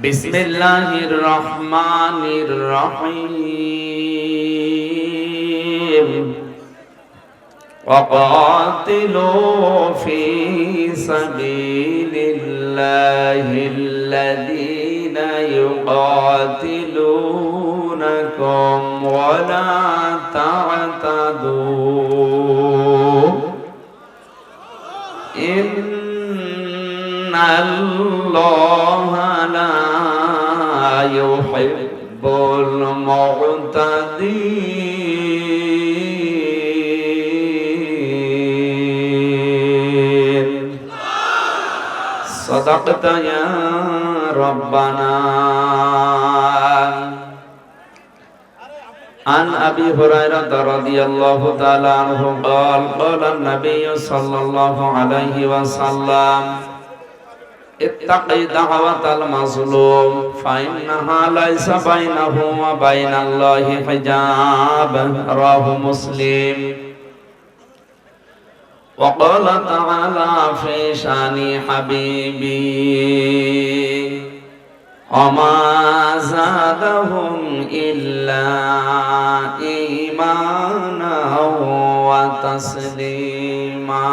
বিসমিল্লাহির রহমানির রহিম وقاتلوا في سبيل الله الذين يقاتلونكم ولا تعتدوا إن الله لا يحب المعتدين صدقت يا ربنا. عن أبي هريرة رضي الله تعالى عنه قال قال النبي صلى الله عليه وسلم اتق دعوة المظلوم فإنها ليس بينه وبين الله حجاب رواه مسلم. وقال تعالى في شان حبيبي وما زادهم إلا إيمانا وتسليما.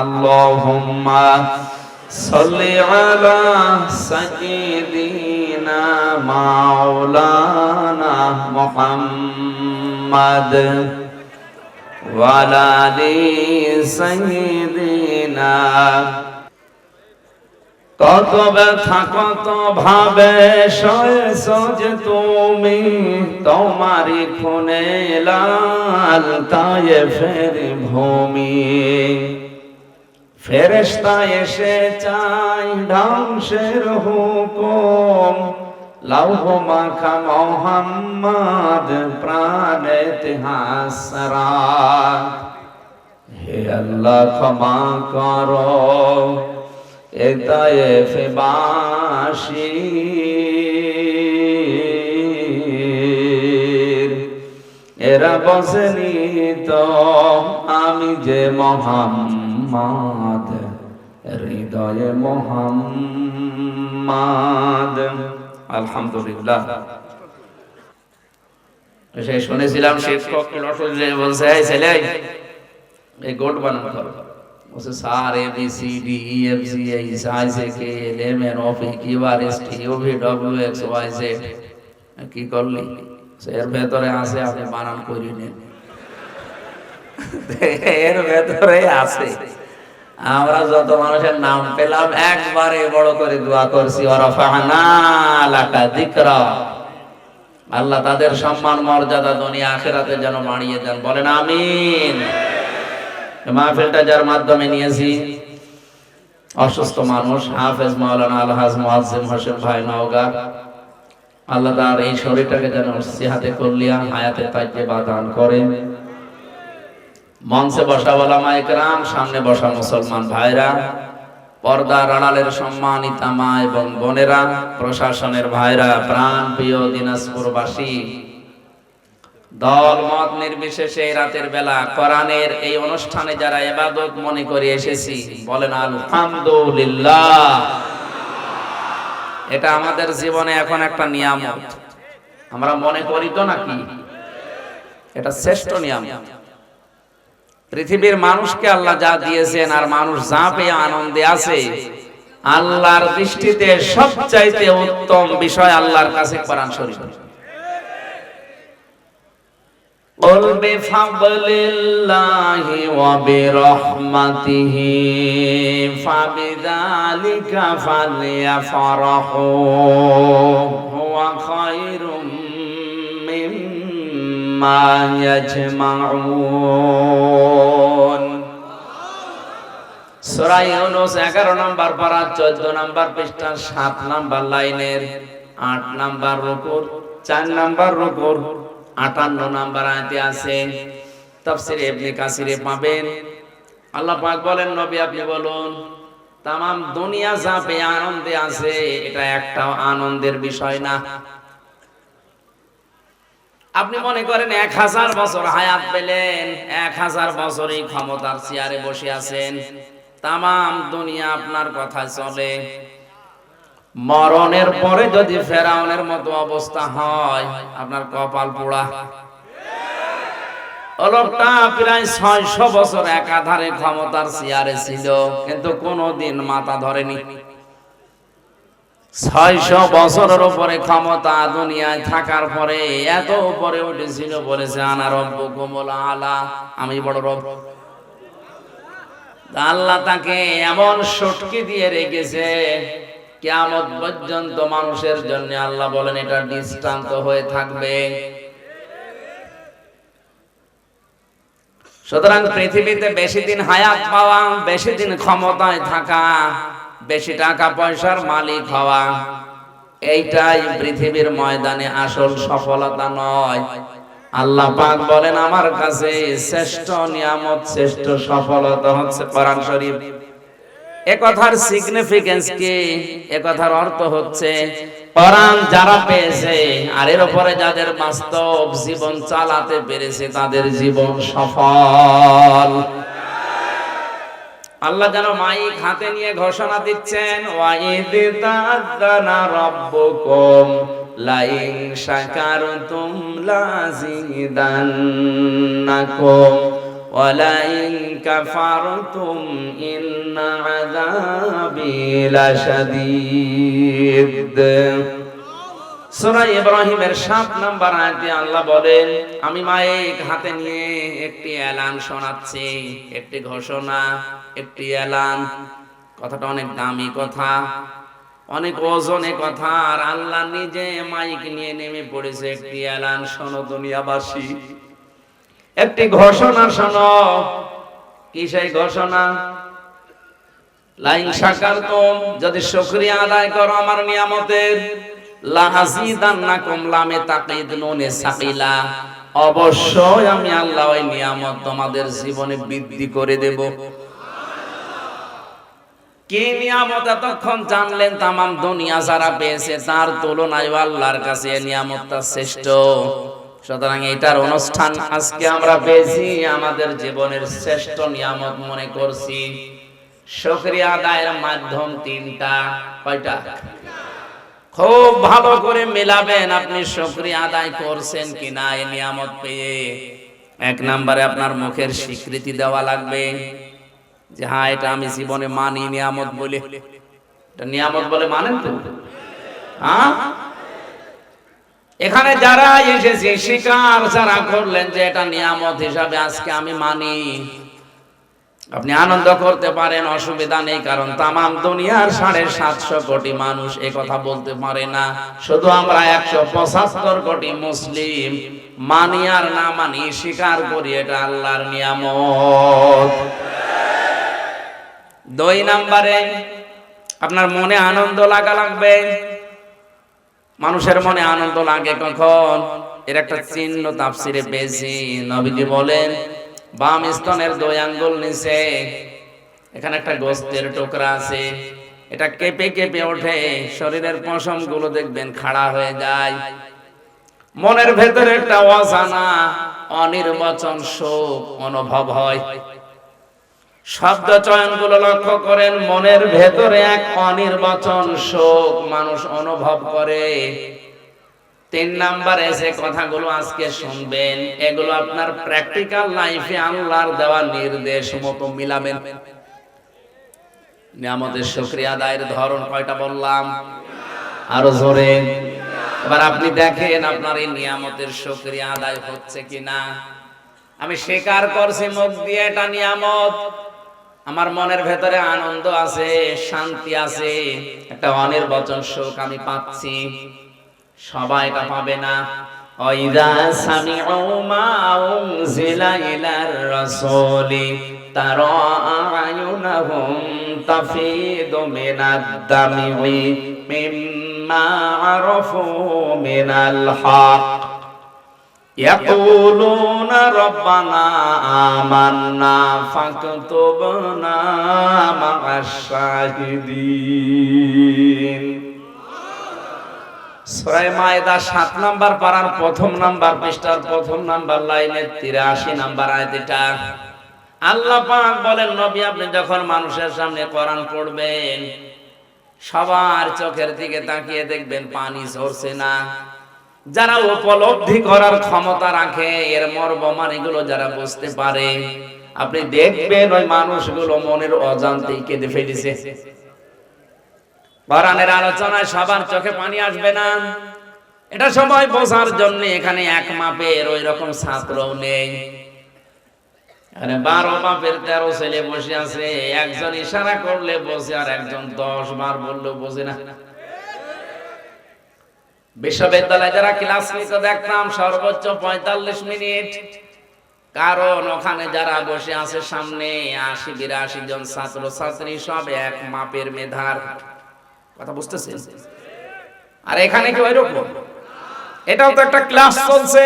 اللهم صل على سيدنا مولانا محمد وعلى آل سيدنا. কত ব্যথা কত ভাবে সয়েছ যে তুমি তোমারই খুনে লাল তায়েফের ভূমি। ফেরেশতা এসে চাই ধ্বংসের হুকুম লৌহ মাখা মোহাম্মদ প্রাণেতে হাসরাত। হে আল্লাহ ক্ষমা করো এ তায়েফবাসীর, এরা বসেনি তো আমি যে মোহাম্মদ হৃদয়ে মোহাম্মদ। আলহামদুলিল্লাহ। সেই শুনেছিলাম শিক্ষক বলছে এই ছেলে এই গোট বানাতে হবে। বলছে sir A B C D E F G H I J K L M N O P Q R S T U V W X Y Z. কি করলি? এর ভেতরে আছে, আপনি বানান করে নেন। এর ভেতরে আছে। আমরা যত মানুষের নাম পেলাম একবারে বড় করে দোয়া করছি ওয়ারাফা'না লাকা যিকরা। আল্লাহ তাদের সম্মান মর্যাদা দুনিয়া আখিরাতে যেন বাড়িয়ে দেন, বলেন আমিন। মাহফিলটা যার মাধ্যমে নিয়েছি অসুস্থ মানুষ হাফেজ মাওলানা আলহাজ মুআজ্জিম হোসেন ভাই নওগাঁ, আল্লাহ তার এই শরীরটাকে যেন সিহাতে কুল্লিয়া হায়াতে তাইয়্যিবা দান করেন। মঞ্চে বসা ওলামায়ে কেরাম, সামনে বসা মুসলমান ভাইরা, পর্দার আড়ালের সম্মানিতা মা এবং বোনেরা, প্রশাসনের ভাইরা, প্রাণ প্রিয় দিনাজপুরবাসী, দল মত নির্বিশেষে রাতের বেলা কোরআনের এই অনুষ্ঠানে যারা ইবাদত মনে করে এসেছি, বলেন আলহামদুলিল্লাহ। এটা আমাদের জীবনে এখন একটা নিয়ামত। আমরা মনে করি তো নাকি এটা শ্রেষ্ঠ নিয়ামত। পৃথিবীর মানুষকে আল্লাহ যা দিয়েছেন আর মানুষ যা পেয়ে আনন্দে আছে, আল্লাহর দৃষ্টিতে সবচাইতে উত্তম বিষয় আল্লাহর কাছে কোরআন শরীফ। قل بفضل الله وبرحمته فبذلك فليفرحوا هو خير مما يجمعون। সূরা ইউনূস 11 নম্বর পারা 14 নম্বর পৃষ্ঠা 7 নম্বর লাইনের 8 নম্বর রুকুর 4 নম্বর রুকুর 58 নম্বর আয়াতে আছে। তাফসীরে ইবনে কাসিরে পাবেন। আল্লাহ পাক বলেন, নবী আপনি বলুন, তামাম দুনিয়া যা পেয়ে আনন্দে আছে এটা একটাও আনন্দের বিষয় না। আপনি মনে করেন 1000 বছর হায়াত পেলেন, 1000 বছরই ক্ষমতার চেয়ারে বসে আছেন, তামাম দুনিয়া আপনার কথা চলে। মরণের পরে যদি ফেরাউনের মতো অবস্থা হয়, আপনার কপাল পোড়া। লোকটা প্রায় 600 বছর একাধারে ক্ষমতার চেয়ারে ছিল, কিন্তু কোনোদিন মাথা ধরেনি। 600 বছরের উপরে ক্ষমতা দুনিয়ায় থাকার পরে এত উপরে উঠেছিল, বলেছে আনা রব্বুকুমুল আলা, আমি বড় রব। আল্লাহ তাকে এমন সটকি দিয়ে রেখেছে, কিয়ামত পর্যন্ত মানুষের জন্য আল্লাহ বলেন এটা দৃষ্টান্ত হয়ে থাকবে। সুতরাং পৃথিবীতে বেশি দিন হায়াত পাওয়া, বেশি দিন ক্ষমতায় থাকা, বেশি টাকা পয়সার মালিক হওয়া, এইটাই পৃথিবীর ময়দানে আসল সফলতা নয়। আল্লাহ পাক বলেন আমার কাছে শ্রেষ্ঠ নিয়ামত, শ্রেষ্ঠ সফলতা হচ্ছে কোরআন শরীফ। এ কথার সিগনিফিকেন্স কি? এ কথার অর্থ হচ্ছে কোরআন যারা পেয়েছে আর এর উপরে যাদের বাস্তব জীবন চালাতে পেরেছে তাদের জীবন সফল। আল্লাহ যেন মাইক হাতে নিয়ে ঘোষণা দিচ্ছেন, ওয়াইদ তাযানা রাব্বুকুম লাইন শাকারতুম লাযিদান্নাকুম ওয়া লাইন কাফারতুম ইন্না আযাবি লাশাদীদ। সূরা ইব্রাহিমের 7 নম্বর আয়াতে আল্লাহ বলেন, আমি মাইক হাতে নিয়ে একটি এলান শোনাচ্ছি, একটি ঘোষণা, একটি এলান। কথাটা অনেক দামি কথা, অনেক ওজনে কথা, আর আল্লাহ নিজে মাইক নিয়ে নেমে পড়েছে। একটি এলান শোনো দুনিয়াবাসী, একটি ঘোষণা শোনো। কি সেই ঘোষণা? লাইন শাকারতুম, যদি শুকরিয়া আদায় করো আমার নিয়ামতের, লাযিদান্নাকুম, লামে তাকিদ নুনে সাকিলা, অবশ্যই আমি আল্লাহ ওই নিয়ামত তোমাদের জীবনে বৃদ্ধি করে দেব। কি নিয়ামত এতক্ষণ জানলেন? তামাম দুনিয়া যারা পেয়েছে তার তুলনায় আল্লাহর কাছে এই নিয়ামতটা শ্রেষ্ঠ। সুতরাং এটার অনুষ্ঠান আজকে আমরা পেয়েছি, আমাদের জীবনের শ্রেষ্ঠ নিয়ামত মনে করছি। শুকরিয়া আদায়ের মাধ্যম তিনটা। কয়টা? খুব ভালো করে মেলাবেন আপনি শুকরিয়া আদায় করছেন কিনা এই নিয়ামত পেয়ে। এক নম্বরে আপনার মুখের স্বীকৃতি দেওয়া লাগবে যে হ্যাঁ এটা আমি জীবনে মানি নিয়ামত বলে। এটা নিয়ামত বলে মানেন তো? হ্যাঁ, এখানে যারা এসেছে স্বীকার যারা করলেন যে এটা নিয়ামত হিসাবে আজকে আমি মানি, আপনি আনন্দ করতে পারেন, অসুবিধা নেই। কারণ তামাম দুনিয়ার 750 কোটি মানুষ এই কথা বলতে পারে না। শুধু আমরা 175 কোটি মুসলিম মানি আর না মানি স্বীকার করি এটা আল্লাহর নিয়ামত। 2 নম্বরে আপনার মনে আনন্দ লাগা লাগবে। মানুষের মনে আনন্দ লাগে কখন? এর একটা চিহ্ন তাফসিরে পেয়েছি। নবীজি বলেন, বাম স্তনের 2 আঙ্গুল নিচে এখানে একটা গোস্তের টুকরা আছে, এটা কেঁপে কেঁপে ওঠে, শরীরের পশম গুলো দেখবেন খাড়া হয়ে যায়। মনের ভেতরে একটা অজানা অনির্বচন শোক অনুভব হয়। শব্দ চয়ন গুলো লক্ষ্য করেন, মনের ভেতরে এক অনির্বচন শোক মানুষ অনুভব করে। 3 নম্বরে যে কথাগুলো আজকে শুনবেন এগুলো আপনার প্র্যাকটিক্যাল লাইফে আল্লাহর দেওয়া নির্দেশ মতো মিলাবেন। নিয়ামতের শুকরিয়া আদায়ের ধরন কয়টা বললাম? আরো জোরে। এবার আপনি দেখেন আপনার এই নিয়ামতের শুকরিয়া আদায় হচ্ছে কিনা। আমি স্বীকার করছি মুখ দিয়ে এটা নিয়ামত, আমার মনের ভেতরে আনন্দ আছে, শান্তি আছে, একটা অনির্বচন সুখ আমি পাচ্ছি। সবাই এটা পাবে না। ওয়াইদা সামিউ মা উনজিলা ইলার রাসূলি তারা আয়ুনাহুম তাফিদু মিনাদ দামি মিম্মা আরাফু মিনাল হক ইয়াকুলুনা রব্বানা আমান্না ফাকতুবনা মা'আশ শাহিদিন। সূরা মায়েদা 7 নাম্বার পারার 1 নাম্বার পৃষ্ঠার 1 নাম্বার লাইনের 83 নাম্বার আয়াত। এটা আল্লাহ পাক বলেন, নবী আপনি যখন মানুষের সামনে কোরআন পড়বেন সবার চোখের দিকে তাকিয়ে দেখবেন পানি ঝরছে না। যারা উপলব্ধি করার ক্ষমতা রাখে, এর মর্মমানিগুলো যারা বুঝতে পারে, আপনি দেখবেন ওই মানুষগুলো মনের অজান্তেই কেঁদে ফেলেছে। কোরআনের আলোচনায় সবার চোখে পানি আসবে না, এটা সবাই বোঝার জন্য এখানে এক মাপের ওই রকম ছাত্রও নেই। 12 বাপের 13 ছেলে বসে আছে, একজন ইশারা করলে বোঝে আর একজন 10 বার বললেও বোঝে না। বিশ্ববিদ্যালয়ে যারা ক্লাস নিতে দেখতাম সর্বোচ্চ 45 মিনিট, কারণ ওখানে যারা বসে আছে সামনে 80-82 জন ছাত্র ছাত্রী, সব এক মাপের মেধার। কথা বুঝতেছেন? আর এখানে কি ওইরকম? এটাও তো একটা ক্লাস চলছে।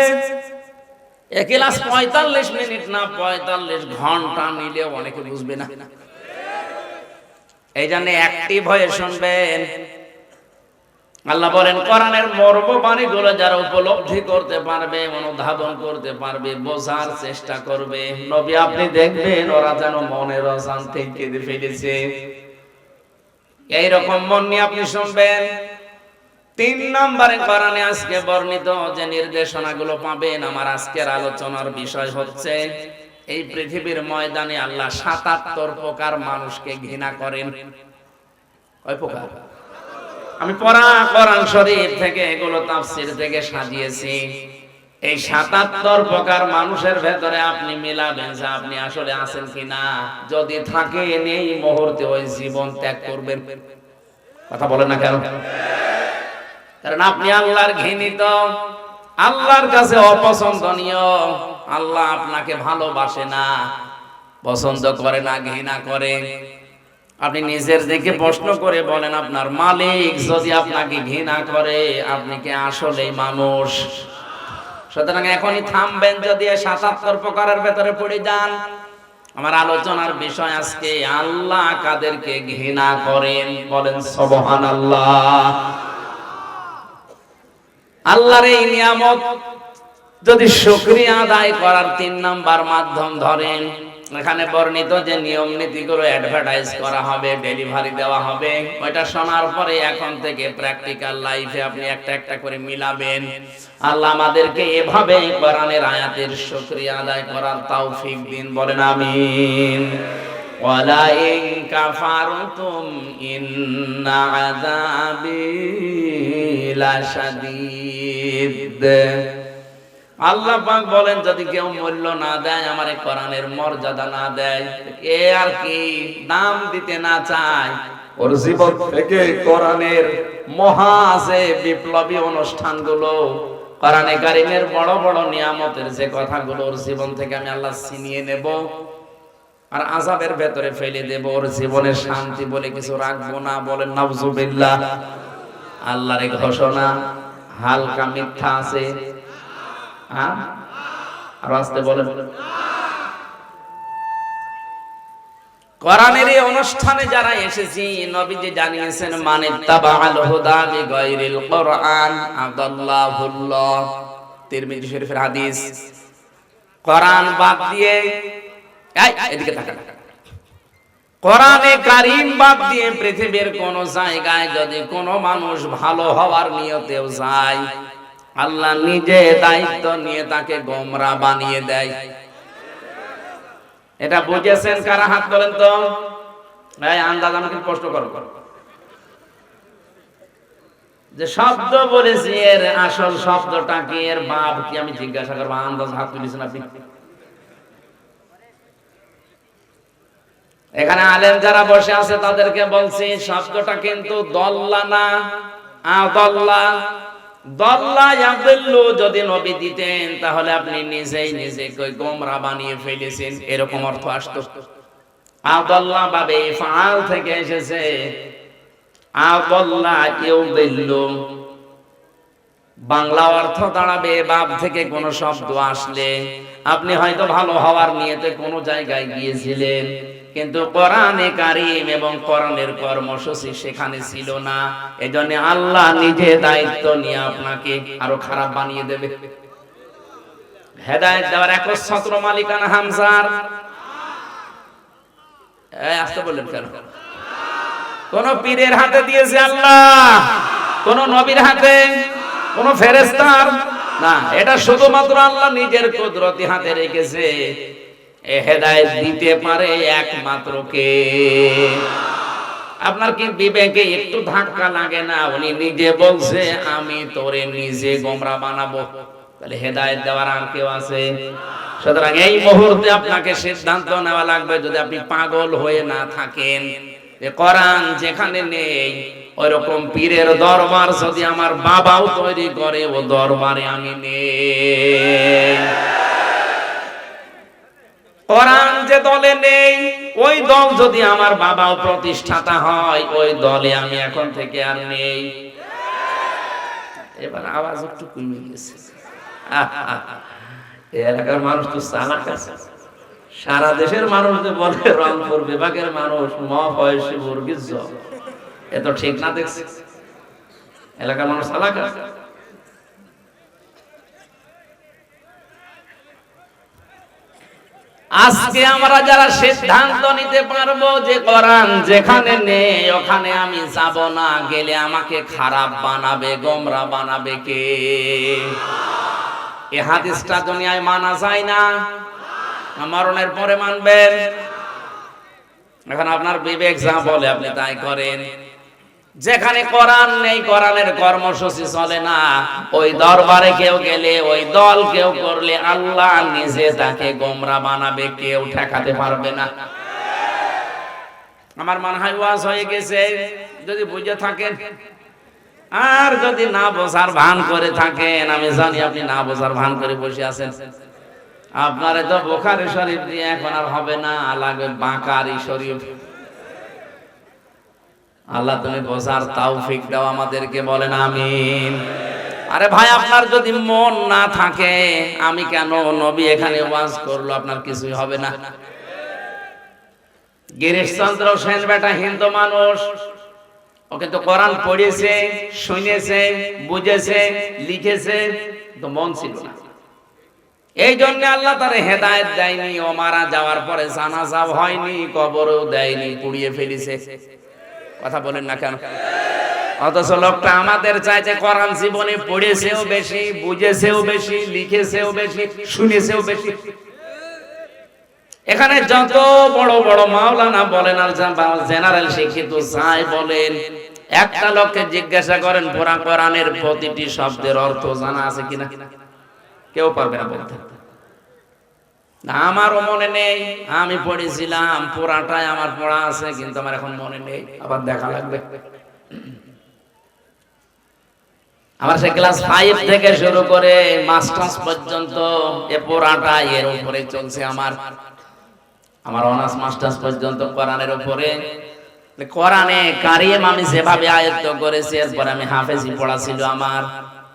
এই ক্লাস 45 মিনিট না 45 ঘন্টা নিলেও অনেকে বুঝবে না। এই জন্য অ্যাক্টিভ হয়ে শুনবেন। আল্লাহ বলেন কোরআনের মর্মবাণীগুলো যারা উপলব্ধি করতে পারবে, অনুধাবন করতে পারবে, বোঝার চেষ্টা করবে, নবী আপনি দেখবেন ওরা যেন মনের অশান্তি কেঁদে ফেলেছে। এইরকম মন নিয়ে আপনি শুনবেন। 3 নম্বরে কোরআনে আজকে বর্ণিত যে নির্দেশনাগুলো পাবেন, আমার আজকের আলোচনার বিষয় হচ্ছে এই পৃথিবীর ময়দানে আল্লাহ 77 প্রকার মানুষকে ঘৃণা করেন। কয় প্রকার? আমি পড়া কোরআন শরীফ থেকে এগুলো তাফসীর থেকে সাজিয়েছি। এই 77 প্রকার মানুষের ভেতরে আপনি মিলাবেন যে আপনি আসলে আছেন কিনা। যদি থাকেন এই মুহূর্তে ওই জীবন ত্যাগ করবেন। কথা বলেন না কেন? কারণ আপনি আল্লাহর ঘৃণিত, আল্লাহর কাছে অপছন্দনীয়। আল্লাহ আপনাকে ভালোবাসে না, পছন্দ করে না, ঘৃণা করে। আপনি নিজের দিকে প্রশ্ন করে বলেন, আপনার মালিক যদি আপনাকে ঘৃণা করে, আপনি কি আসলেই মানুষ? সুতরাং এখনই থামবেন যদি 77 প্রকারের ভেতরে পড়ে যান। আমার আলোচনার বিষয় আজকে আল্লাহ কাদেরকে ঘৃণা করেন, বলেন সুবহানাল্লাহ। আল্লাহর এই নিয়ামত যদি শুকরিয়া আদায় করার 3 নাম্বার মাধ্যম ধরেন, এখানে বর্ণিত যে নিয়ম নীতিগুলো অ্যাডভার্টাইজ করা হবে, ডেলিভারি দেওয়া হবে, ওইটা শোনার পরে এখন থেকে প্র্যাকটিক্যাল লাইফে আপনি একটা একটা করে মিলাবেন। আল্লাহ আমাদেরকে এভাবে কোরআনের আয়াতের শুকরিয়া আদায় করার তৌফিক দিন, বলেন আমিন। ওয়ালা ইন কাফারতুম ইন্না আযাবি লাশাদীদ। আল্লাহ পাক বলেন যদি কেউ মূল্য না দেয়, আমার এই কোরআনের মর্যাদা না দেয়, এ আর কি দাম দিতে না চায়, ওর জীবন থেকে কোরআনের মহা যে বিপ্লবী অনুষ্ঠানগুলো, কোরআনে কারিমের বড় বড় নিয়ামতের যে কথাগুলো, ওর জীবন থেকে আমি আল্লাহ ছিনিয়ে নেব আর আযাবের ভেতরে ফেলে দেব। ওর জীবনের শান্তি বলে কিছু রাখবো না, বলেন নাউজুবিল্লাহ। আল্লাহর এই ঘোষণা হালকা মিথ্যা আছে? আর আসতে বলেন। কোরআনের এই অনুষ্ঠানে যারা এসেছি, নবীজি জানিয়েছেন মানিত্তাবাআল হুদা বিগাইরিল কোরআন আদাল্লাহুল্লাহ। তিরমিজি শরীফের হাদিস। কোরআন বাদ দিয়ে, এদিকে তাকান, কোরআনে কারীম বাদ দিয়ে পৃথিবীর কোন জায়গায় যদি কোন মানুষ ভালো হওয়ার নিয়তেও যায়, আল্লাহ নিজে দায়িত্ব নিয়ে তাকে গোমরাহ বানিয়ে দেয়। এটা বুঝেছেন কারা? হাত তোলেন তো। এই আন্দাজ আমাকে প্রশ্ন করো, যে শব্দ বলেছি এর আসল শব্দটা কি, এর ভাব কি, আমি জিজ্ঞাসা করবো। আন্দাজ হাত তুলেছেন আপনি? এখানে আলেম যারা বসে আছে তাদেরকে বলছি, শব্দটা কিন্তু দল্লা না, আদাল্লা। দল্লা ইয়াদিল্লু যদি নবী দিতেন, তাহলে আপনি নিজেই নিজেকে গোমরাহ বানিয়ে ফেলেছেন, এরকম অর্থ আসতো। আদাল্লা বাবে ফাআল থেকে এসেছে, আদাল্লা ইউদিল্লু। বাংলা অর্থ দাঁড়াবে বাব থেকে কোন শব্দ আসলে আপনি হয়তো ভালো হওয়ার নিয়তে কোন জায়গায় গিয়েছিলেন, কিন্তু কোরআনে কারীম এবং কোরআনের কর্মসূচি সেখানে ছিল না। এজন্য আল্লাহ নিজে দায়িত্ব নিয়ে আপনাকে আরো খারাপ বানিয়ে দেবে। হেদায়েত দেওয়ার একচ্ছত্র মালিকানা হামজার। আসতে বললেন কেন? কোন পীরের হাতে দিয়েছে আল্লাহ, কোন নবীর হাতে, কোন ফেরেশতার না, এটা শুধুমাত্র আল্লাহ নিজের কুদরতি হাতে রেখেছে। এ হেদায়েত দিতে পারে একমাত্র কে? আপনার কি বিবেকে একটু ধাক্কা লাগে না? উনি নিজে বলছে আমি তোরে নিজে গোমরা বানাবো, তাহলে হেদায়েত দেওয়ার আর কেউ আছে? সুতরাং এই মুহূর্তে আপনাকে সিদ্ধান্ত নেওয়া লাগবে, যদি আপনি পাগল হয়ে না থাকেন যে কোরআন যেখানে নেই ওইরকম পীরের দরবার যদি আমার বাবাও তৈরি করে, ও দরবারে আমি নেই। কোরআন যে দলে নেই ওই দল যদি আমার বাবাও প্রতিষ্ঠাতা হয়, ওই দলে আমি এখন থেকে আর নেই। এবার আওয়াজ একটু কমে গেছে। এলাকার মানুষ তো চালাক আছে, সারা দেশের মানুষ যে বলে রংপুর বিভাগের মানুষ মহাবয়সী মুরগির জল, এ তো ঠিক না। দেখছি এলাকার মানুষ চালাক আছে। আজকে আমরা যারা সিদ্ধান্ত নিতে পারবো যে কোরআন যেখানে নেই ওখানে আমি যাব না, গেলে আমাকে খারাপ বানাবে, গোমরা বানাবে কে? এই হাদিসটা দুনিয়ায় মানা যায় না, মরণের পরে মানবেন। এখন আপনার বিবেক যা বলে আপনি তাই করেন। যেখানে কোরআন নেই, কোরআনের কর্মসূচি চলে না, ওই দরবারে কেউ গেলে, ওই দল কেউ করলে আল্লাহ নিজে তাকে গোমরা বানাবে, কেউ ঠেকাতে পারবে না। আমার মনে হয় ওয়াজ হয়ে গেছে যদি বুঝে থাকেন। আর যদি না বোঝার ভান করে থাকেন, আমি জানি আপনি না বোঝার ভান করে বসে আছেন। আপনার তো বুখারী শরীফ দিয়ে এখন আর হবে না, লাগবে বাকারি শরীফ। আল্লাহ তুমি বোঝার তৌফিক দাও আমাদেরকে, বলেন আমিন। আরে ভাই, আপনার যদি মন না থাকে, আমি কেন নবী এখানে ওয়াজ করলো, আপনার কিছুই হবে না। গিরিশচন্দ্র সেন বেটা হিন্দু মানুষ, ওকে তো কোরআন পড়েছে, শুনেছে, বুঝেছে, লিখেছে, তো মন ছিল না। এই জন্য আল্লাহ তার হেদায়েত দেয়নি। ও মারা যাওয়ার পরে জানাজাও হয়নি, কবরও দেয়নি, পুড়িয়ে ফেলেছে। কথা বলেন না কেন? অথচ লোকটা আমাদের চাইতে কোরআন জীবনে পড়েছেও বেশি, বুঝেছেও বেশি, লিখেছেও বেশি, শুনেছেও বেশি। এখানে যত বড় বড় মাওলানা বলেন আর জেনারেল শিক্ষিত যাই বলেন, একটা লোককে জিজ্ঞাসা করেন পুরা কোরআনের প্রতিটি শব্দের অর্থ জানা আছে কিনা, কেউ পারবে না বলতে। আমারও মনে নেই, আমি পড়েছিলাম পুরাটাই আমার পড়া আছে, কিন্তু আমার এখন মনে নেই, আবার দেখা লাগবে। আমার সে ক্লাস 5 থেকে শুরু করে মাস্টার্স পর্যন্ত এ পুরাটা এর উপরে চলছে। আমার অনার্স মাস্টার্স পর্যন্ত কোরআনের উপরে। কোরআনে কারিম আমি যেভাবে আয়ত্ত করেছি, এরপর আমি হাফেজি পড়া ছিল আমার।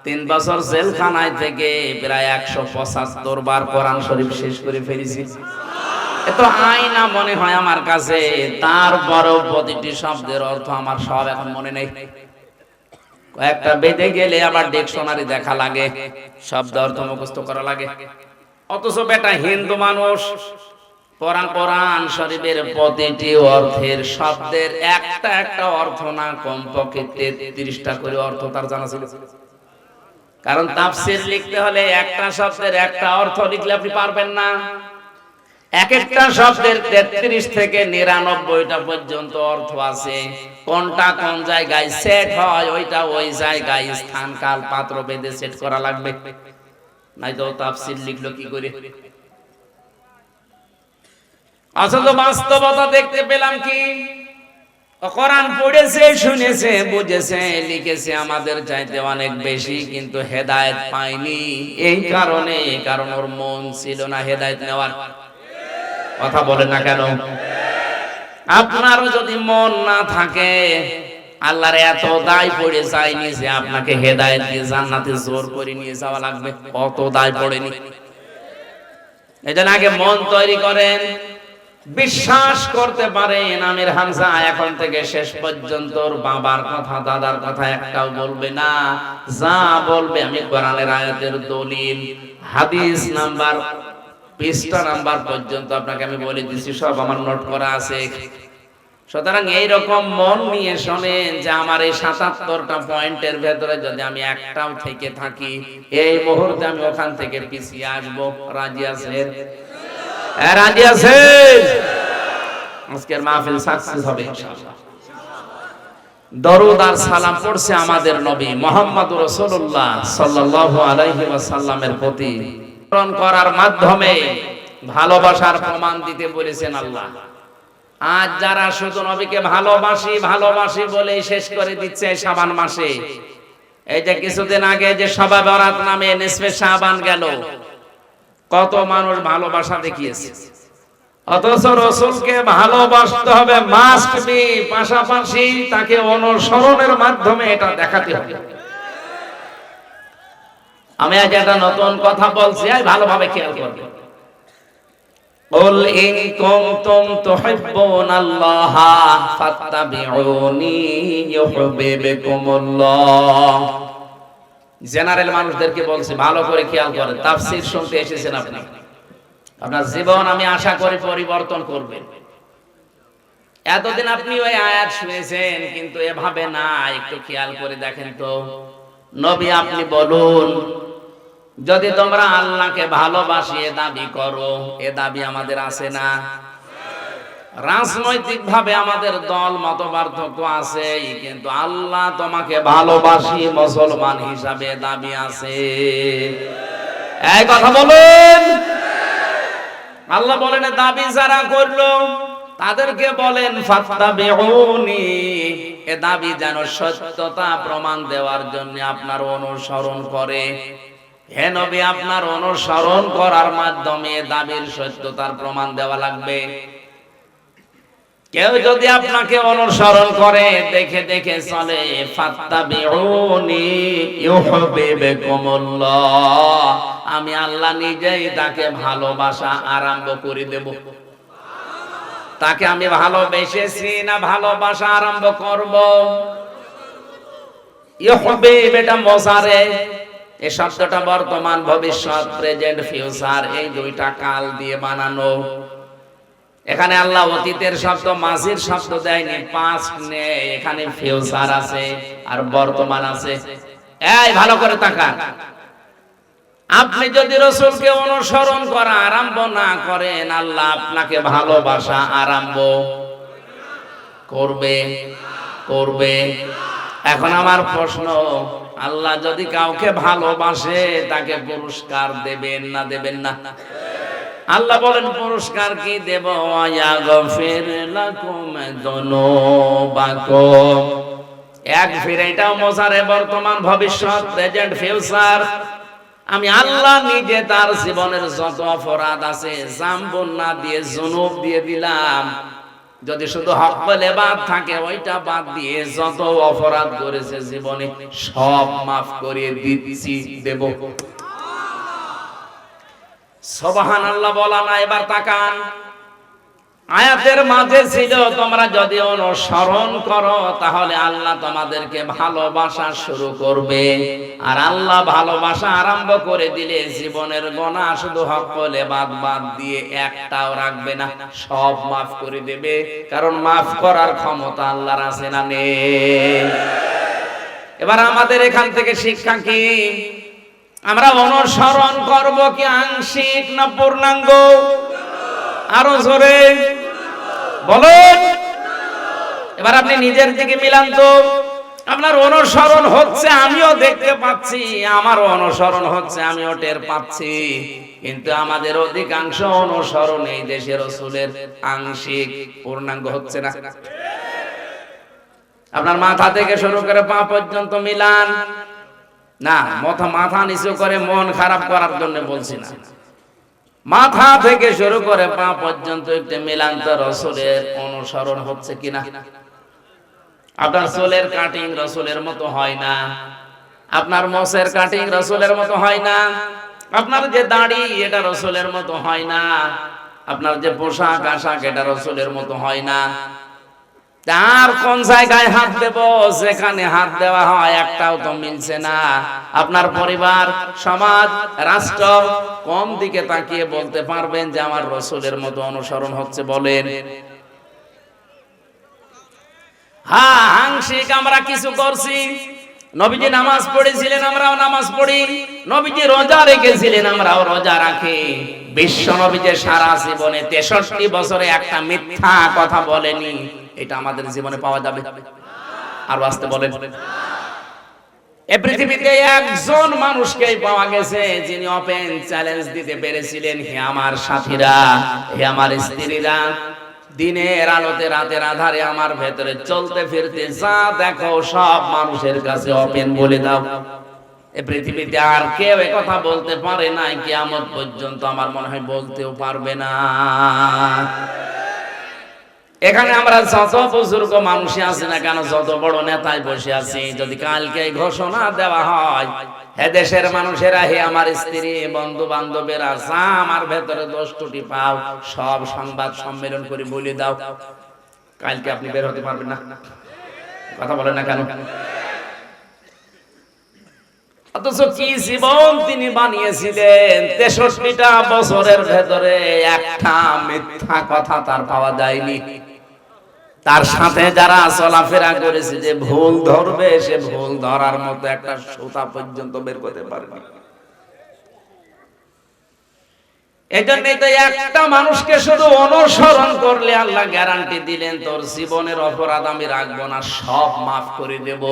3 বছর জেলখানায় থেকে প্রায় 175 বার কোরআন শরীফ শেষ করে ফেলেছি। এত আয়না মনে হয় আমার কাছে, তারপরও প্রতিটি শব্দের অর্থ আমার সব এখন মনে নেই। কয়েকটা বেঁধে গেলে আবার ডিকশনারি দেখা লাগে, শব্দ অর্থ মুখস্থ করা লাগে। অথচ বেটা হিন্দু মানুষ কোরআন শরীফের প্রতিটি অর্থের শব্দের একটা একটা অর্থ না কমপক্ষে 33টা করে অর্থ তার জানা ছিল। কারণ তাফসীর লিখতে হলে একটা শব্দের একটা অর্থ লিখলে আপনি পারবেন না। এক একটা শব্দের 33 থেকে 99টা পর্যন্ত অর্থ আছে। কোনটা কোন জায়গায় সেট হয়, ওইটা ওই জায়গায় স্থান কাল পাত্র বেঁধে সেট করা লাগবে, নাই তো তাফসীর লিখলো কি করে। অথচ বাস্তবতা দেখতে পেলাম কি, কোরআন পড়েছে, শুনেছে, বুঝেছে, লিখেছে আমাদের চাইতে অনেক বেশি, কিন্তু হেদায়েত পায়নি। এই কারণে, কারণ ওর মন ছিল না হেদায়েত নেওয়ার। কথা বলে না কেন? আপনারও যদি মন না থাকে, আল্লাহর এত দায় পড়ে যায়নি যে আপনাকে হেদায়েত দিয়ে জান্নাতে জোর করে নিয়ে যাওয়া লাগবে, অত দায় পড়েনি। এজন্য আগে মন তৈরি করেন, বিশ্বাস করতে পারেন আমির হামজা এখন থেকে শেষ পর্যন্ত ওর বাবার কথা, দাদার কথা একটাও বলবে না। যা বলবে আমি কোরআনের আয়াতের দলিল, হাদিস নাম্বার, পৃষ্ঠা নাম্বার পর্যন্ত আপনাকে আমি বলে দিচ্ছি, সব আমার নোট করা আছে। সুতরাং এইরকম মন নিয়ে শোনেন যে আমার এই ৭৭টা পয়েন্টের ভেতরে যদি আমি একটাও থেকে থাকি, এই মুহূর্তে আমি ওখান থেকে পিছিয়ে আসবো। রাজি আছেন? রাজি আছেন? আজকের মাহফিল সাকসেস হবে ইনশাআল্লাহ। দরুদ আর সালাম পড়ছে আমাদের নবী মুহাম্মদুর রাসূলুল্লাহ সাল্লাল্লাহু আলাইহি ওয়াসাল্লামের প্রতি স্মরণ করার মাধ্যমে ভালোবাসার প্রমাণ দিতে বলেছেন আল্লাহ। আজ যারা শুধু নবীকে ভালোবাসি ভালোবাসি বলে শেষ করে দিচ্ছে শাবান মাসে, এই যে কিছুদিন আগে যে শবে বরাত নামে নিসফে শাবান গেল, কত মানুষ ভালোবাসা দেখিয়েছে, অথচ রাসূলকে ভালোবাসতে হবে মাস্ট বি, পাশাপাশি তাকে অনুসরণের মাধ্যমে এটা দেখাতে হবে। আমি আজ একটা নতুন কথা বলছি, ভালোভাবে খেয়াল করবেন। قل إن كنتم تحبون الله فاتبعوني يحببكم الله। জেনারেল মানুষদেরকে বলছি, ভালো করে খেয়াল করেন। তাফসীর শুনতে এসেছেন আপনি, আপনার জীবন আমি আশা করি পরিবর্তন করবেন। এতদিন আপনি ওই আয়াত শুনেছেন, কিন্তু এভাবে না, একটু খেয়াল করে দেখেন তো। নবী আপনি বলুন, যদি তোমরা আল্লাহকে ভালোবাসি এ দাবি করো, এ দাবি আমাদের আছে না? রাজনৈতিক ভাবে আমাদের দল মত পার্থক্য আছে, কিন্তু আল্লাহ তোমাকে ভালোবাসি মুসলমান হিসাবে দাবি আছে। এই কথা বলেন। আল্লাহ বলেন দাবি যারা করলো তাদেরকে বলেন ফাত্তাবিউনি, এ দাবি যেন সত্যতা প্রমাণ দেওয়ার জন্য আপনার অনুসরণ করে। হে নবী, আপনার অনুসরণ করার মাধ্যমে দাবির সত্যতার প্রমাণ দেওয়া লাগবে। কেউ যদি আপনাকে অনুসরণ করে, দেখে দেখে চলে, ফাত্তাবিউনি ইউহিব্বুকুমুল্লাহ, আমি আল্লাহ নিজেই তাকে ভালোবাসা আরম্ভ করে দেব। তাকে আমি ভালোবেসেছি না ভালোবাসা আরম্ভ করব? ইউহিব্বু এটা মোজারে, এই শব্দটা বর্তমান, ভবিষ্যৎ, প্রেজেন্ট, ফিউচার, এই দুইটা কাল দিয়ে বানানো। এখানে আল্লাহ অতীতের শব্দ, মাজির শব্দ দেয়নি, পাস্ট নেই, এখানে ফিউচার আছে আর বর্তমান আছে। এই ভালো করে তাকান। আপনি যদি রাসূলকে অনুসরণ করা আরম্ভ না করেন, আল্লাহ আপনাকে ভালোবাসা আরম্ভ করবে। এখন আমার প্রশ্ন, আল্লাহ যদি কাউকে ভালোবাসে তাকে পুরস্কার দেবেন না দেবেন না? আল্লাহ বলেন পুরস্কার কি দেব? ইয়াগফির লাকুম যুনুবাকুম। ইয়াগফির এটাও মোজারে, বর্তমান, ভবিষ্যৎ, প্রেজেন্ট, ফিউচার। আমি আল্লাহ নিজে তার জীবনের যত অপরাধ আছে, জামবুন না দিয়ে যুনুব দিয়ে দিলাম। যদি শুধু হক বলে বাদ থাকে, ওইটা বাদ দিয়ে যত অপরাধ করেছে জীবনে সব মাফ করে দিচ্ছি, দেব। সুবহানাল্লাহ বলা না? এবার তাকান, আয়াতের মাঝে ছিল তোমরা যদি অনুসরণ করো তাহলে আল্লাহ তোমাদেরকে ভালোবাসা শুরু করবে। আর আল্লাহ ভালোবাসা আরম্ভ করে দিলে জীবনের গুনাহ শুধু হক বলে বাদ দিয়ে একটাও রাখবে না, সব মাফ করে দেবে। কারণ মাফ করার ক্ষমতা আল্লাহর আছে না নেই? এবার আমাদের এখান থেকে শিক্ষা কি? আমরা অনুসরণ করব কি আংশিক না পূর্ণাঙ্গ? আরো জোরে বলেন। এবার আপনি নিজের দিকে মিলান তো। আপনার অনুসরণ হচ্ছে, আমিও দেখতে পাচ্ছি, আমারও অনুসরণ হচ্ছে, আমিও টের পাচ্ছি, কিন্তু আমাদের অধিকাংশ অনুসরণ এই দেশের রাসূলের আংশিক, পূর্ণাঙ্গ হচ্ছে না। আপনার মাথা থেকে শুরু করে পা পর্যন্ত মিলান না। মাথা নিচু করে মন খারাপ করার জন্য বলছি না, মাথা থেকে শুরু করে পা পর্যন্ত একটু মিলান তো রাসূলের অনুসরণ হচ্ছে কিনা। আপনার চুলের কাটিং রাসূলের মতো হয় না, আপনার মোছের কাটিং রাসূলের মতো হয় না, আপনার যে দাড়ি এটা রাসূলের মতো হয় না, আপনার যে পোশাক আশাক এটা রাসূলের মতো হয় না। তার কোন জায়গায় হাত দেব, যেখানে হাত দেওয়া হয় একটাও তো মিলছে না। আপনার পরিবার, সমাজ, রাষ্ট্র কোন দিকে তাকিয়ে বলতে পারবেন যে আমার রাসূলের মতো অনুসরণ হচ্ছে? বলেন। হ্যাঁ, আংশিক আমরা কিছু করছি। নবীজি নামাজ পড়েছিলেন, আমরাও নামাজ পড়ি। নবীজি রোজা রেখেছিলেন, আমরাও রোজা রাখি। বিশ্ব নবী যে সারা জীবনে 63 বছরে একটা মিথ্যা কথা বলেনি, এটা আমাদের জীবনে পাওয়া যাবে? আর আসতে বলেন, এই পৃথিবীতে একজন মানুষকেই পাওয়া গেছে যিনি ওপেন চ্যালেঞ্জ দিতে পেরেছিলেন, হে আমার সাথীরা, হে আমার স্ত্রীরা, দিনের আলোতে রাতের আধারে আমার ভেতরে চলতে ফিরতে যা দেখো সব মানুষের কাছে ওপেন বলে দাও। এই পৃথিবীতে আর কেউ এই কথা বলতে পারে নাই, কিয়ামত পর্যন্ত আমার মনে হয় বলতেও পারবে না। এখানে আমরা যত বুজুর্গ মানুষই আছি না কেন, যত বড় নেতায় বসে আছি, যদি কালকে ঘোষণা দেওয়া হয়, হে দেশের মানুষেরা, হে আমার স্ত্রী, বন্ধু বান্ধবেরা, যা আমার ভেতরে দোষ ত্রুটি পাও সব সংবাদ সম্মেলন করে বলে দাও, কালকে আপনি বের হতে পারবেন না। কথা বলেন না কেন? অথচ কি জীবন তিনি বানিয়েছিলেন! 63টা বছরের ভেতরে একটা মিথ্যা কথা তার পাওয়া যায়নি। তার সাথে যারা চলাফেরা করেছে, যে ভুল ধরবে, সে ভুল ধরার মতো একটা সুতা পর্যন্ত বের করতে পারেনি। এই জন্যই তো একটা মানুষকে শুধু অনুসরণ করলে আল্লাহ গ্যারান্টি দিলেন, তোর জীবনের অপরাধ আমি রাখবো না, সব মাফ করে দেব।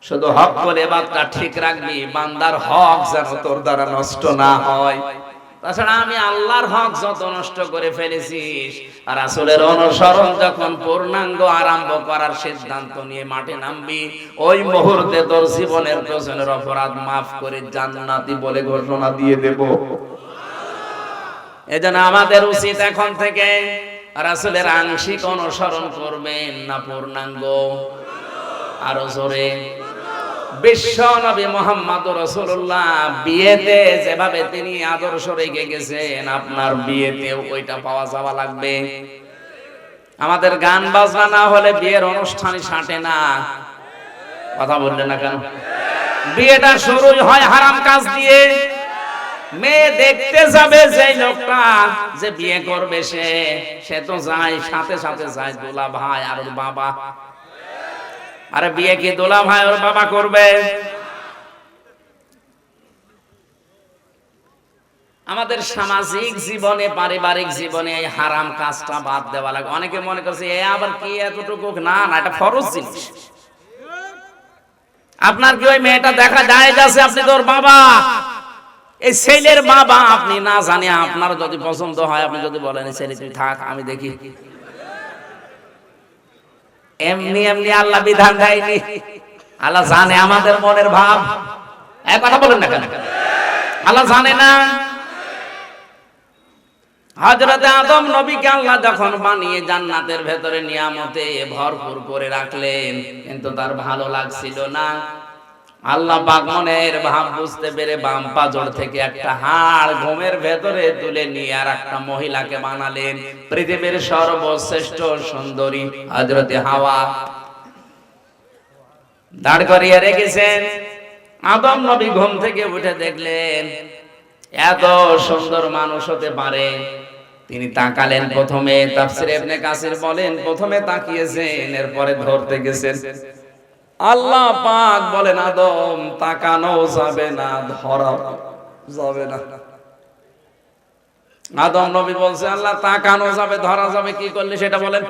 শুধু হক করে বাতটা ঠিক রাখবি, বান্দার হক যেন তোর দ্বারা নষ্ট না হয়। তাছাড়া আমি আল্লাহর হক যত নষ্ট করে ফেলেছিস, আর রাসূলের অনুসরণ যখন পূর্ণাঙ্গ আরম্ভ করার সিদ্ধান্ত নিয়ে মাঠে নামবি, ওই মুহূর্তে তোর জীবনের পেছনের অপরাধ মাফ করে জান্নাতি বলে ঘোষণা দিয়ে দেব। এজন্য আমাদের উচিত এখন থেকে রাসূলের আংশিক অনুসরণ করবেন না পূর্ণাঙ্গ? আরো জোরে। বিশ্ব নবী মুহাম্মদুর রাসূলুল্লাহ বিয়েতে যেভাবে তিনি আদর্শ রেখে গেছেন, আপনার বিয়েতেও ওইটা পাওয়া যাওয়া লাগবে। আমাদের গান বাজনা না হলে বিয়ের অনুষ্ঠানই সাঁটে না। কথা বললেন না কেন? বিয়েটা শুরুই হয় হারাম কাজ দিয়ে। মেয়ে দেখতে যাবে যে লোকটা যে বিয়ে করবে, সে তো যায়, সাথে সাথে যায় দুলা ভাই আর ওর বাবা। আরে বিয়ে কি দুলা ভাই ওর বাবা করবে? আমাদের সামাজিক জীবনে, পারিবারিক জীবনে এই হারাম কাজটা বাদ দেওয়া লাগে। অনেকে মনে করছে এ আবার কি এতটুকু, না না, এটা ফরজ জিনিস। আপনার কি ওই মেয়েটা দেখা যায় যাচ্ছে, আপনি তোর বাবা, এই ছেলের বাবা, আপনি না জানে আপনার যদি পছন্দ হয়, আপনি যদি বলেন ছেলে তুই থাক, আমি দেখি, এমনি এমনি আল্লাহ বিধান দেয়নি। আল্লাহ জানে আমাদের মনের ভাব। এক কথা বলেন না কেন? আল্লাহ জানে না? হযরত আদম নবীকে আল্লাহ যখন বানিয়ে জান্নাতের ভেতরে নিয়ামতে ভরপুর করে রাখলেন, কিন্তু তার ভালো লাগছিল না। আল্লাহ পাক মনের ভাব বুঝতে পেরে বাম পাজর থেকে একটা হাড় ঘুমের ভেতরে তুলে নিয়ে আর একটা মহিলাকে বানালেন, পৃথিবীর সর্বশ্রেষ্ঠ সুন্দরী হযরত হাওয়া দাঁড় করিয়ে রেখেছেন। আদম নবী ঘুম থেকে উঠে দেখলেন এত সুন্দর মানুষ হতে পারে। তিনি তাকালেন প্রথমে, তাফসীর ইবনে কাসির বলেন প্রথমে তাকিয়েছেন, এরপরে ধরতে গেছেন। আল্লাহ পাক বলেন আদম তাকানো যাবে না, ধরা যাবে না। আদম নবী বলছে আল্লাহ তাকানো যাবে, ধরা যাবে, কি করলে সেটা বলেন?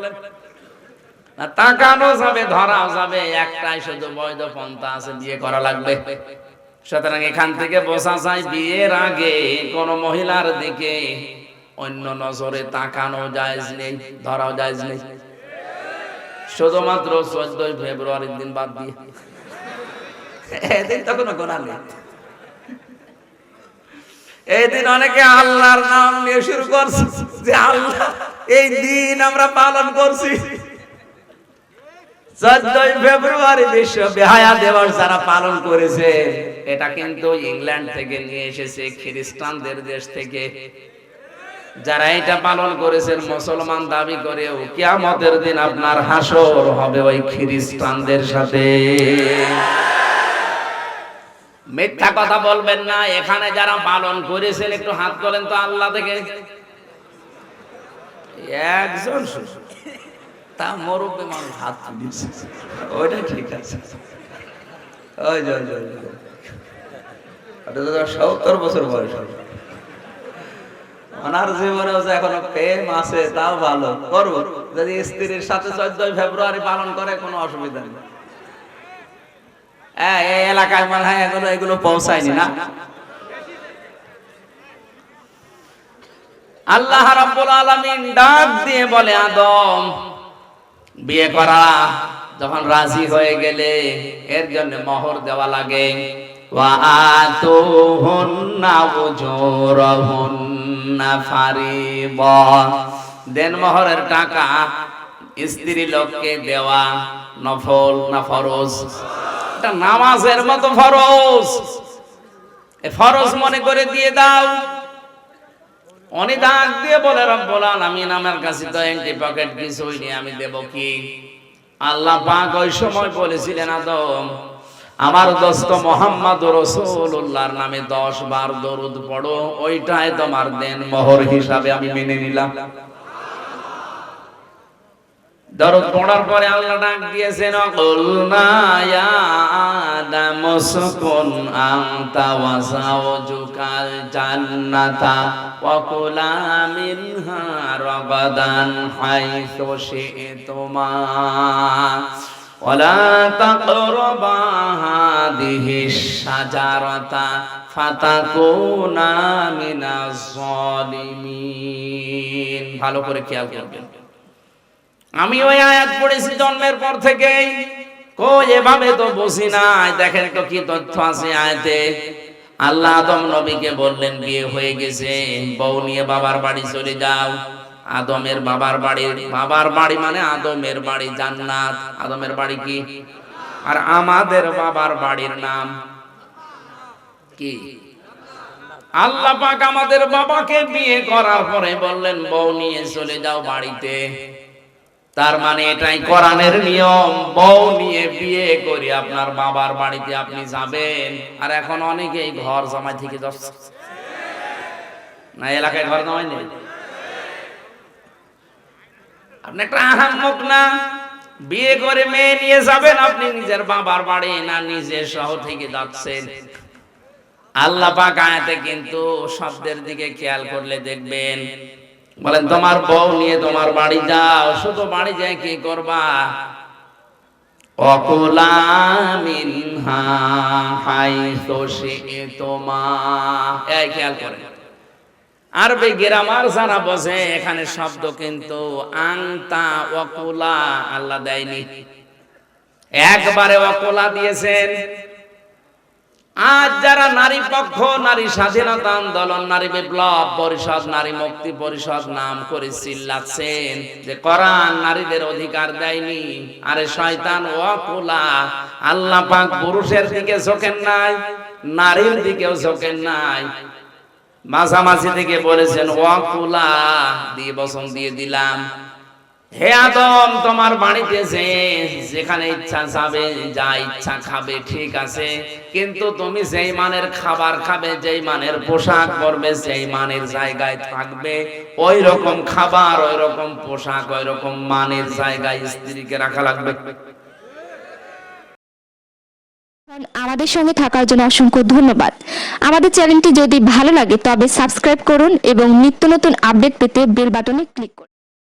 না, তাকানো যাবে, ধরা যাবে, একটাই শুধু বৈধ পন্থা আছে, বিয়ে করা লাগবে। সুতরাং এখান থেকে বোঝা যায় বিয়ের আগে কোন মহিলার দিকে অন্য নজরে তাকানো জায়েজ নেই, ধরাও জায়েজ নেই। শুধুমাত্র 14 ফেব্রুয়ারির দিন বাদ দিয়ে, এদিন তো কোনো গুনাহ নেই। এই দিন অনেকে আল্লাহর নাম নিয়ে শুরু করছে যে আল্লাহ এই দিন আমরা পালন করছি। 14 ফেব্রুয়ারি বিশ্ব বেহায়া দিবস যারা পালন করেছে, এটা কিন্তু ইংল্যান্ড থেকে নিয়ে এসেছে, খ্রিস্টানদের দেশ থেকে। যারা এটা পালন করেছেন মুসলমান দাবি করেও, কিয়ামতের দিন আপনার হাসর হবে ওই খ্রিস্টানদের সাথে। মিথ্যা কথা বলবেন না। এখানে যারা পালন করেছেন একটু হাত তোলেন তো আল্লাহ থেকে। একজন তা মুরব্বী মানুষ হাত তুলিয়েছে, ওইটা ঠিক আছে। ওই যে ওটা তো 70 বছর বয়স হবে। ওনার জীবনে এখনো প্রেম আছে, তাও ভালো করবো। যদি স্ত্রীর সাথে 14 ফেব্রুয়ারি পালন করে কোনো অসুবিধা নেই। এই এলাকায় মনে হয় এগুলো পৌঁছায়নি না। আল্লাহ রাব্বুল আলামিন ডাক দিয়ে বলে, আদম বিয়ে করা যখন রাজি হয়ে গেলে এর জন্য মোহর দেওয়া লাগে। ওয়া আতুহুন্না উজুরহুন্না ফারিবা, দেন মোহরের টাকা স্ত্রী লোককে দেওয়া নফল না ফরজ? এটা নামাজের মতো ফরজ, এই ফরজ মনে করে দিয়ে দাও। উনি ডাক দিয়ে বলে, রব্বুল আলামিন আমার কাছে তো এন্টি পকেট কিছুই নেই, আমি দেব কি? আল্লাহ পাক ওই সময় বলেছিলেন, আদম আমার দোস্ত মুহাম্মদুর রাসূলুল্লাহর নামে 10 বার দরুদ পড়ো, ওইটাই তোমার দেন মোহর হিসাবে আমি মেনে নিলাম। দরুদ পড়ার পরে আল্লাহ ডাক দিয়েছেন, কুলনা ইয়া আদম উসকুন আনতা ওয়া যাওজুকাল জান্নাতা ওয়া কুলা মিনহা রাগাদান হাইসু শি'তুমা ওয়া লা তাকরাবা হাদিহিশ শাজারাতা ফাতাকুনা মিনাজ জালিমিন। ভালো করে খেয়াল করবেন, আমি ওই আয়াত পড়েছি জন্মের পর থেকেই, কই এভাবে তো বুঝি নাই। দেখেন তো কি তথ্য আছে আয়াতে। আল্লাহ আদম নবীকে বললেন, বিয়ে হয়ে গেছে, বউ নিয়ে বাবার বাড়ি চলে যাও। আদমের বাবার বাড়ি মানে আদমের বাড়ি জান্নাত। আদমের বাড়ি কি? আর আমাদের বাবার বাড়ির নাম কি? আল্লাহ পাক আমাদের বাবাকে বিয়ে করার পরে বললেন, বউ নিয়ে চলে যাও বাড়িতে। তার মানে এটাই কোরআনের নিয়ম, বউ নিয়ে বিয়ে করে আপনার বাবার বাড়িতে আপনি যাবেন। আর এখন অনেকেই ঘর জামাই থেকে যাচ্ছে না, এলাকায় ঘর জামাই নেই। আপনি একটা আহাম্মক না, বিয়ে করে মেয়ে নিয়ে যাবেন আপনি নিজের বাবার বাড়ি, না নিজের শহর থেকে যাচ্ছেন? আল্লাহ পাক আয়াতে কিন্তু শব্দের দিকে খেয়াল করলে দেখবেন, বলেন তোমার বউ নিয়ে তোমার বাড়ি যাও। শুধু বাড়ি যায় কি করবা? ওয়াকুলা মিনহা হাইসু শি'তুমা। এই খেয়াল করেন, আরবি গ্রামার যারা বোঝে, এখানে শব্দ কিন্তু আনতা ওয়াকুলা আল্লাহ দেয়নি, একবারে ওয়াকুলা দিয়েছেন। আজ যারা নারী পক্ষ, নারী স্বাধীনতা আন্দোলন, নারী বিপ্লব পরিষদ, নারী মুক্তি পরিষদ নাম করে চিল্লাচ্ছেন যে কোরআন নারীদের অধিকার দেয়নি, আরে শয়তান ওয়াকুলা। আল্লাহ পাক পুরুষের দিকে ঝোঁকেন নাই, নারীর দিকেও ঝোঁকেন নাই, মাঝামাঝি থেকে বলেছেন ওয়াকুলা, দিয়ে বসন দিয়ে দিলাম। হে আদম, তোমার বাড়িতে যেখানে ইচ্ছা যাবে, যা ইচ্ছা খাবে, ঠিক আছে, কিন্তু তুমি যেই মানের খাবার খাবে, যেই মানের পোশাক পরবে, সেই মানের জায়গায় থাকবে। ওই রকম খাবার, ওই রকম পোশাক, ওই রকম মানের জায়গায় স্ত্রীকে রাখা লাগবে। আমাদের সঙ্গে থাকার জন্য অসংখ্য ধন্যবাদ। আমাদের চ্যানেলটি যদি ভালো লাগে তবে সাবস্ক্রাইব করুন এবং নিত্য নতুন আপডেট পেতে বেল বাটনে ক্লিক করুন।